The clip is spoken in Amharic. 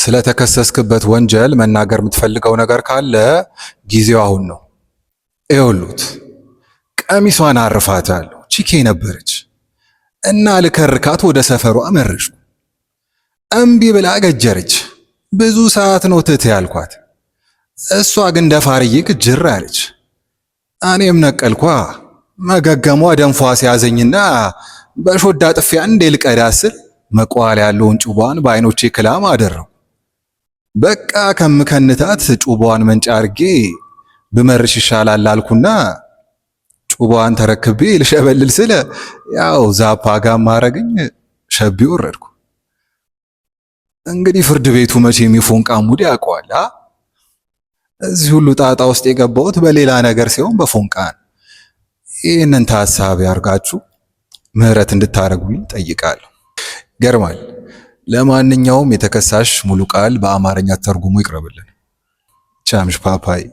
ስለተከሰስክበት ወንጀል መናገር የምትፈልገው ነገር ካለ ጊዜው አሁን ነው። ይኸውልዎት ቀሚሷን አርፋታለሁ። ቺኬ ነበረች እና ልከርካት ወደ ሰፈሯ አመረሽኩ። እምቢ ብላ ገጀረች። ብዙ ሰዓት ነው ትት ያልኳት። እሷ ግን ደፋርዬ ግጅር አለች። እኔም ነቀልኳ። መገገሟ ደንፏ ሲያዘኝና በሾዳ ጥፊያ እንዴ ልቀዳ ስል መቋል ያለውን ጩቧን በአይኖቼ ክላም አደረው። በቃ ከምከንታት ጩቧን መንጫ አርጌ ብመርሽ ይሻላል አልኩና ጩቧን ተረክቤ ልሸበልል ስለ ያው ዛፓ ጋር ማረገኝ ሸቢ ወረድኩ። እንግዲህ ፍርድ ቤቱ መቼም የፎንቃ ሙድ ያውቀዋል። እዚህ ሁሉ ጣጣ ውስጥ የገባሁት በሌላ ነገር ሲሆን በፎንቃ ነው። ይህንን ታሳቢ አርጋችሁ ምህረት እንድታረጉልኝ ጠይቃለሁ። ገርማል። ለማንኛውም የተከሳሽ ሙሉ ቃል በአማርኛ ተርጉሞ ይቅርብልን። ቻምሽ ፓፓይ